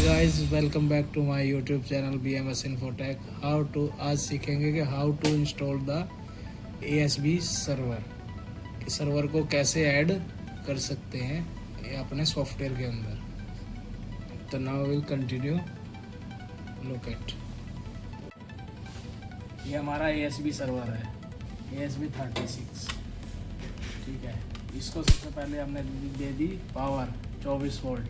Guys, welcome back to my YouTube channel BMS infotech. आज सीखेंगे कि how to install the ASB server, कि server को कैसे ऐड कर सकते हैं ये अपने सॉफ्टवेयर के अंदर। तो now will continue. Look at, ये हमारा ASB सर्वर है, ASB 36। ठीक है, इसको सबसे पहले हमने दे दी पावर 24 वोल्ट,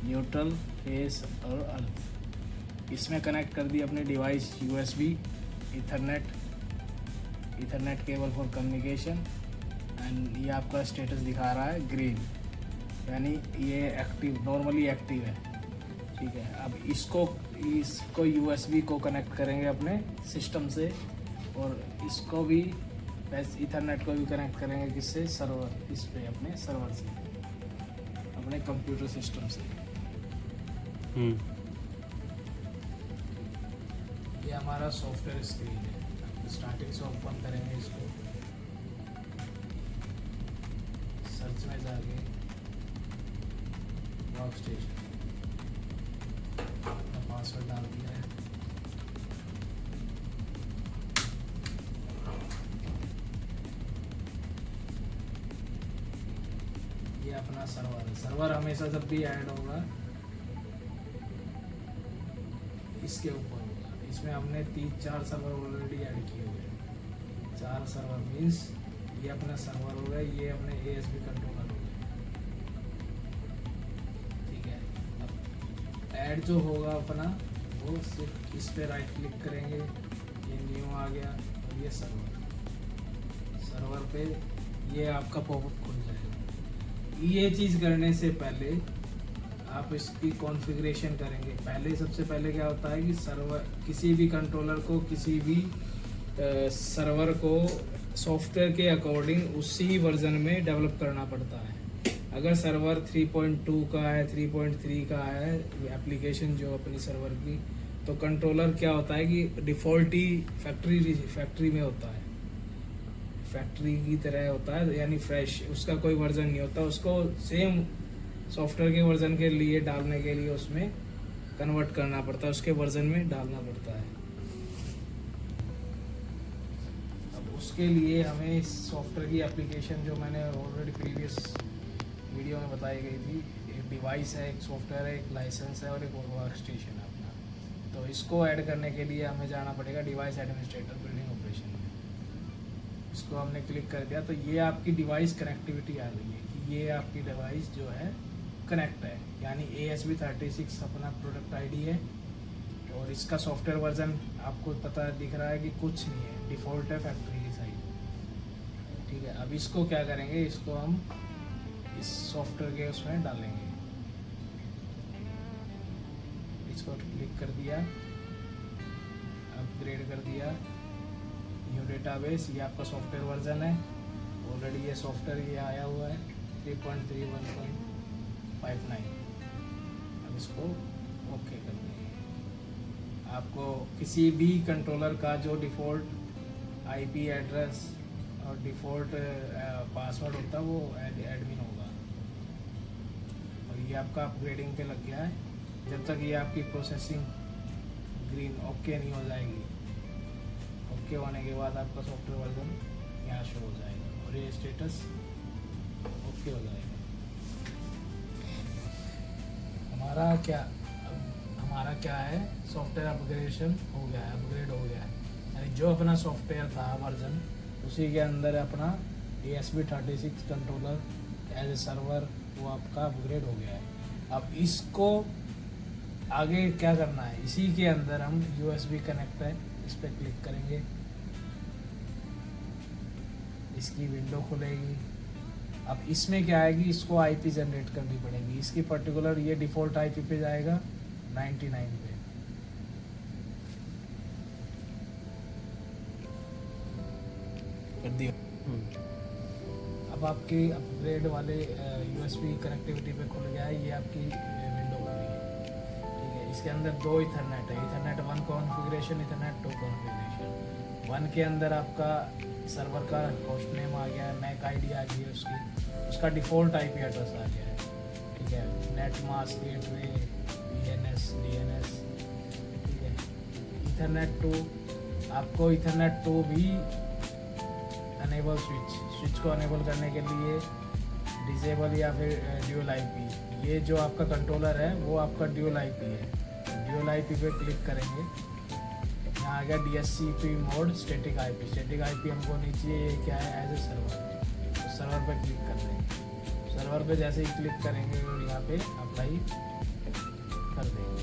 न्यूट्रल, फेस और अर्थ। इसमें कनेक्ट कर दी अपनी device USB, ethernet cable for communication. And ये आपका स्टेटस दिखा रहा है ग्रीन, यानी ये एक्टिव, नॉर्मली एक्टिव है। ठीक है, अब इसको USB को कनेक्ट करेंगे अपने सिस्टम से, और इसको भी इथरनेट को भी कनेक्ट करेंगे किससे, सर्वर, इस पे अपने सर्वर से, अपने कंप्यूटर सिस्टम से। ये हमारा सॉफ्टवेयर स्क्रीन है। स्टार्टिंग से ओपन करेंगे इसको, सर्च में जाके वर्क स्टेशन, अपना पासवर्ड डाल दिया है। ये अपना सर्वर है। सर्वर हमेशा जब भी ऐड होगा इसके ऊपर होगा। इसमें हमने 3-4 सर्वर ऑलरेडी ऐड किए हुए हैं। 4 सर्वर मीन्स ये अपना सर्वर हो गया, ये अपने ASB कंट्रोलर हो गए। ठीक है, अब ऐड जो होगा अपना, वो सिर्फ इस पे राइट क्लिक करेंगे, ये न्यू आ गया, और ये सर्वर पे ये आपका पॉपअप खुल जाएगा। ये चीज़ करने से पहले आप इसकी कॉन्फ़िगरेशन करेंगे। सबसे पहले क्या होता है कि सर्वर, किसी भी कंट्रोलर को, किसी भी सर्वर को सॉफ्टवेयर के अकॉर्डिंग उसी वर्जन में डेवलप करना पड़ता है। अगर सर्वर 3.2 का है, 3.3 का है एप्लीकेशन जो अपनी सर्वर की, तो कंट्रोलर क्या होता है कि डिफ़ॉल्ट ही फैक्ट्री में होता है, फैक्ट्री की तरह होता है, यानी फ्रेश, उसका कोई वर्जन नहीं होता। उसको सेम सॉफ्टवेयर के वर्जन के लिए डालने के लिए उसमें कन्वर्ट करना पड़ता है, उसके वर्जन में डालना पड़ता है। अब उसके लिए हमें इस सॉफ्टवेयर की एप्लीकेशन, जो मैंने ऑलरेडी प्रीवियस वीडियो में बताई गई थी, एक डिवाइस है, एक सॉफ्टवेयर है, एक लाइसेंस है और एक वर्क स्टेशन है अपना। तो इसको ऐड करने के लिए हमें जाना पड़ेगा डिवाइस एडमिनिस्ट्रेटर, बिल्डिंग ऑपरेशन में। इसको हमने क्लिक कर दिया तो ये आपकी डिवाइस कनेक्टिविटी आ गई है कि ये आपकी डिवाइस जो है कनेक्ट है, यानी ASB 36 अपना प्रोडक्ट ID है। और इसका सॉफ्टवेयर वर्जन आपको पता दिख रहा है कि कुछ नहीं है, डिफ़ॉल्ट है फैक्ट्री की साइड। ठीक है, अब इसको क्या करेंगे, इसको हम इस सॉफ्टवेयर के उसमें डालेंगे। इसको क्लिक कर दिया, अपग्रेड कर दिया, न्यू डेटाबेस, ये आपका सॉफ्टवेयर वर्जन है। ऑलरेडी ये सॉफ्टवेयर ये आया हुआ है 3.3 1.59। अब इसको ओके कर देंगे। आपको किसी भी कंट्रोलर का जो डिफ़ॉल्ट IP एड्रेस और डिफ़ॉल्ट पासवर्ड होता है वो एडमिन होगा। और ये आपका अपग्रेडिंग पे लग गया है। जब तक ये आपकी प्रोसेसिंग ग्रीन ओके नहीं हो जाएगी, ओके होने के बाद आपका सॉफ्टवेयर वर्जन यहाँ शो हो जाएगा और ये स्टेटस ओके हो जाएगा। हमारा क्या है, सॉफ्टवेयर अपग्रेडेशन हो गया है, अपग्रेड हो गया है, यानी जो अपना सॉफ्टवेयर था वर्जन, उसी के अंदर अपना ASB 36 controller as a server वो आपका अपग्रेड हो गया है। अब इसको आगे क्या करना है, इसी के अंदर हम USB कनेक्ट है, इस पर क्लिक करेंगे, इसकी विंडो खुलेगी। अब इसमें क्या है कि इसको IP जनरेट करनी पड़ेगी। इसकी पर्टिकुलर ये डिफ़ॉल्ट IP पे जाएगा 99 पे। कर दिया। अब आपकी अपग्रेड वाले USB कनेक्टिविटी पे खुल गया है, ये आपकी विंडो खुली है। ठीक है, इसके अंदर 2 इथरनेट है, इथरनेट 1 कॉन्फ़िगरेशन, इथरनेट 2 कॉन्फ़िगरेशन। 1 के अंदर आपका सर्वर का होस्ट नेम आ गया है, मैक ID आ गई है उसकी, उसका डिफ़ॉल्ट IP एड्रेस आ गया है। ठीक है, नेट मास्क गेटवे DNS, ठीक है। ईथरनेट टू, आपको ईथरनेट टू भी अनेबल स्विच को अनेबल करने के लिए डिसेबल या फिर ड्यूल आईपी, ये जो आपका कंट्रोलर है वो आपका ड्यूल आईपी है। ड्यूल आईपी पे क्लिक करेंगे, यहाँ आ गया DHCP मोड स्टैटिक आईपी हमको नहीं चाहिए, ये क्या है एज ए सर्वर, तो सर्वर पे क्लिक कर देंगे। सर्वर पे जैसे ही क्लिक करेंगे और यहाँ पे अप्लाई कर देंगे।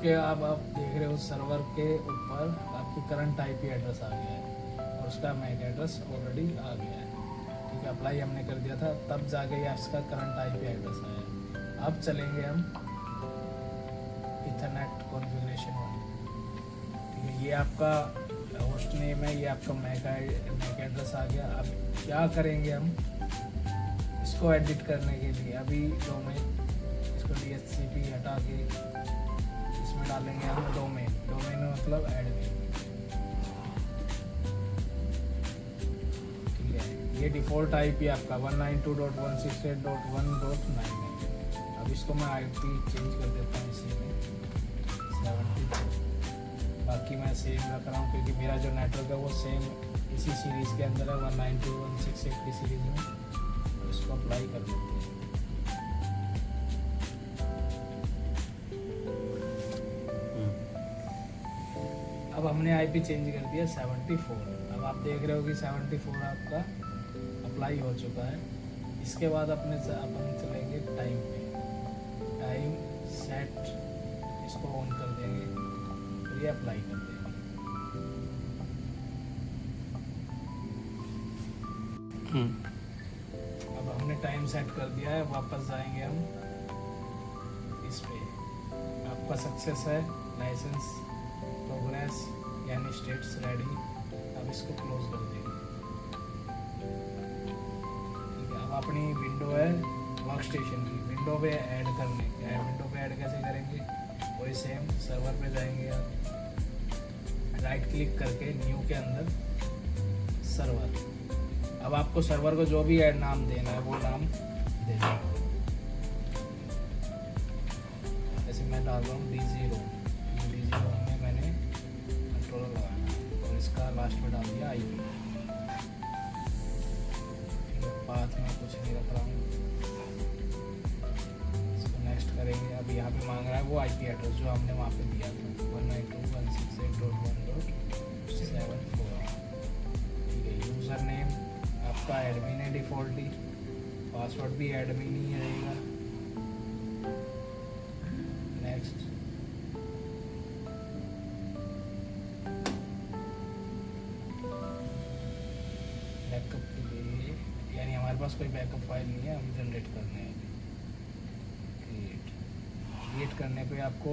अब आप देख रहे हो सर्वर के ऊपर आपकी करंट आईपी एड्रेस आ गया है और उसका मैक एड्रेस ऑलरेडी आ गया है, ठीक है। अप्लाई हमने कर दिया था तब जाके ये इसका करंट आईपी एड्रेस आया। अब चलेंगे हम इथरनेट कॉन्फ़िगरेशन वाले, ठीक है। ये आपका होस्ट नेम है, ये आपका मैक एड्रेस आ गया। अब क्या करेंगे हम इसको एडिट करने के लिए, अभी डोमेन, इसको DHCP हटा के इसमें डालेंगे हम डोमेन में मतलब एडमिन, ठीक है। ये डिफ़ॉल्ट आईपी आपका 192.168.1.9 है। अब इसको मैं आईपी चेंज कर देता हूँ इसी में 74। बाकी मैं सेम रख रहा हूँ क्योंकि मेरा जो नेटवर्क है वो सेम इसी सीरीज़ के अंदर है 192.168 सीरीज़ में, तो इसको अप्लाई कर देते हैं। अब हमने आईपी चेंज कर दिया 74। अब आप देख रहे हो कि 74 आपका अप्लाई हो चुका है। इसके बाद अपन चलेंगे टाइम पे, टाइम सेट इसको ऑन कर देंगे और ये अप्लाई कर देंगे। अब हमने टाइम सेट कर दिया है, वापस जाएंगे हम इस पे। आपका सक्सेस है, लाइसेंस प्रोग्रेस यानी स्टेट्स रेडी। अब इसको क्लोज कर देंगे, ठीक है। अब अपनी विंडो है वर्क स्टेशन की, विंडो पे ऐड करने क्या है, विंडो पे ऐड कैसे करेंगे, वही सेम सर्वर पे जाएंगे आप, राइट क्लिक करके न्यू के अंदर सर्वर। अब आपको सर्वर को जो भी ऐड नाम देना है वो नाम दे दें। जैसे मैं डाल रहा हूँ D0 में मैंने कंट्रोलर लगाना और इसका लास्ट में डाल दिया आईपी। पाथ में कुछ नहीं रख रहा हूँ, इसको नेक्स्ट करेंगे। अब यहाँ पे मांग रहा है वो आईपी एड्रेस जो हमने वहाँ पे दिया था 192.168.1.74, ठीक है। यूज़र नेम आपका एडमिन है डिफ़ॉल्ट ही, पासवर्ड भी एडमिन ही रहेगा। नेक्स्ट, बैकअप के लिए यानी हमारे पास कोई बैकअप फाइल नहीं है, हम जनरेट करने हैं। क्रिएट करने पे आपको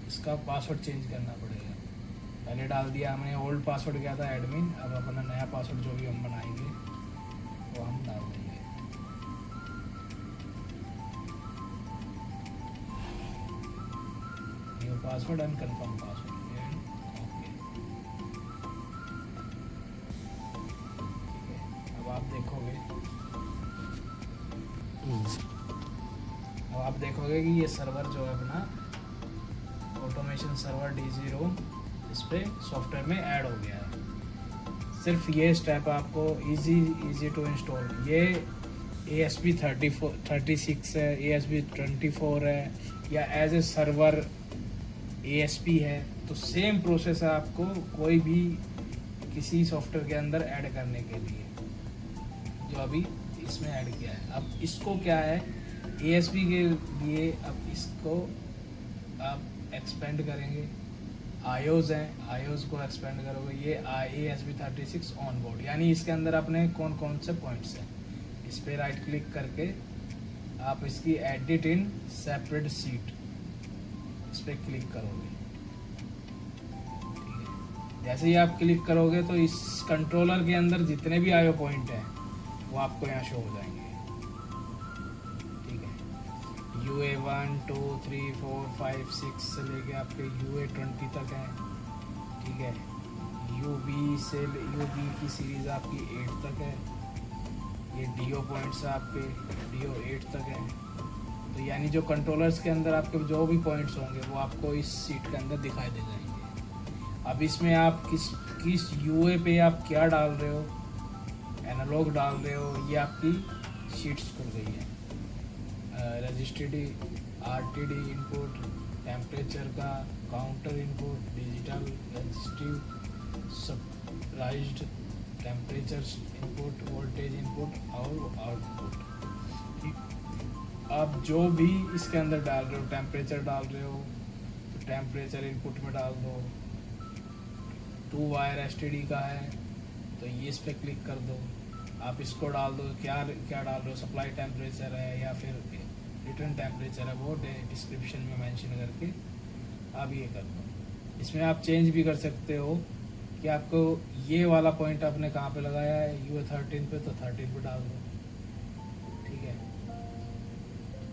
इसका पासवर्ड चेंज करना पड़ेगा। पहले डाल दिया हमने ओल्ड पासवर्ड क्या था एडमिन, अब अपना नया पासवर्ड जो भी हम बनाएंगे वो हम डाल देंगे। New password and confirm password, okay, ठीक है। अब आप देखोगे कि ये सर्वर जो है अपना ऑटोमेशन सर्वर D0 इस पे सॉफ्टवेयर में ऐड हो गया है। सिर्फ ये स्टेप आपको इजी टू इंस्टॉल। ये ASP36 है, ASP24 है या एज ए सर्वर ASP है, तो सेम प्रोसेस है आपको कोई भी किसी सॉफ्टवेयर के अंदर ऐड करने के लिए जो अभी इसमें ऐड किया है। अब इसको क्या है ASP के लिए, अब इसको आप एक्सपेंड करेंगे। iOS है, iOS को एक्सपेंड करोगे, ये ASP36 ऑन बोर्ड, यानी इसके अंदर अपने कौन कौन से पॉइंट्स हैं, इस पर राइट क्लिक करके आप इसकी एडिट इन सेपरेट सीट इस पर क्लिक करोगे, ठीक है। जैसे ही आप क्लिक करोगे तो इस कंट्रोलर के अंदर जितने भी IO पॉइंट हैं वो आपको यहाँ शो हो जाएंगे, ठीक है। UA 1 2 3 4 5 6 से लेके आपके UA 20 तक हैं, ठीक है। यू बी की सीरीज़ आपकी 8 तक है। ये DO पॉइंट्स आपके DO 8 तक है। तो यानी जो कंट्रोलर्स के अंदर आपके जो भी पॉइंट्स होंगे वो आपको इस सीट के अंदर दिखाई दे जाएंगे। अब इसमें आप किस यूए पे आप क्या डाल रहे हो, एनालॉग डाल रहे हो, ये आपकी शीट्स खुल गई है। रजिस्ट्री RTD इनपुट, टेम्परेचर का counter input, digital registry, surprised temperature input, voltage input और आउटपुट। आप जो भी इसके अंदर डाल रहे हो, टेम्परेचर डाल रहे हो तो टेम्परेचर इनपुट में डाल दो। 2 वायर STD का है तो ये इस पर क्लिक कर दो। आप इसको डाल दो, क्या क्या डाल रहे हो, सप्लाई टेम्परेचर है या फिर रिटर्न टेम्परेचर है, वो डिस्क्रिप्शन में मेंशन करके आप ये कर दो। इसमें आप चेंज भी कर सकते हो कि आपको ये वाला पॉइंट आपने कहाँ पे लगाया है, UA 13 पे, तो 13 पे डाल दो। ठीक है,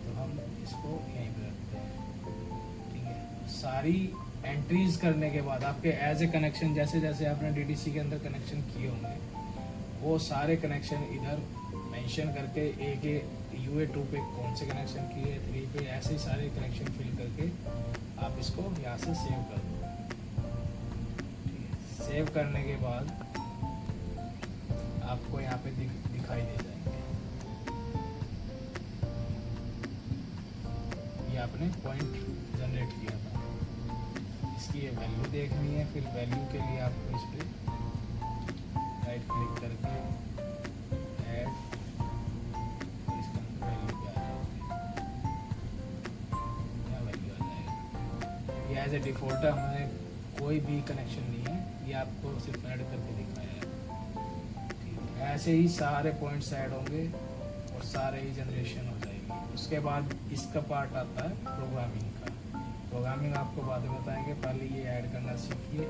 तो हम इसको यहीं पे रखते हैं। ठीक है, सारी एंट्रीज करने के बाद आपके एज ए कनेक्शन जैसे जैसे आपने DDC के अंदर कनेक्शन किए होंगे वो सारे कनेक्शन इधर मेंशन करके UA 2 पे कौन से कनेक्शन किए, 3 पे, ऐसे ही सारे कनेक्शन फिल करके आप इसको यहाँ से सेव कर दो। ठीक है, सेव करने के बाद आपको यहाँ पे दिखाई दे जाएंगे ये आपने पॉइंट जनरेट किया था। इसकी ये वैल्यू देखनी है, फिर वैल्यू के लिए आपको इस पर राइट क्लिक करके ऐड, इसका वैल्यू पे आ जाएगी, वैल्यू आ जाएगी। ये एज ए डिफ़ॉल्ट है, हमारे कोई भी कनेक्शन नहीं है, ये आपको सिर्फ ऐड करके दिखाया है। ठीक है, ऐसे ही सारे पॉइंट्स ऐड होंगे और सारे ही जनरेशन हो जाएगी। उसके बाद इसका पार्ट आता है प्रोग्रामिंग का। प्रोग्रामिंग आपको बाद में बताएंगे, पहले ये ऐड करना सीखिए।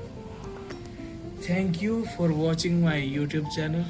Thank you for watching my YouTube channel.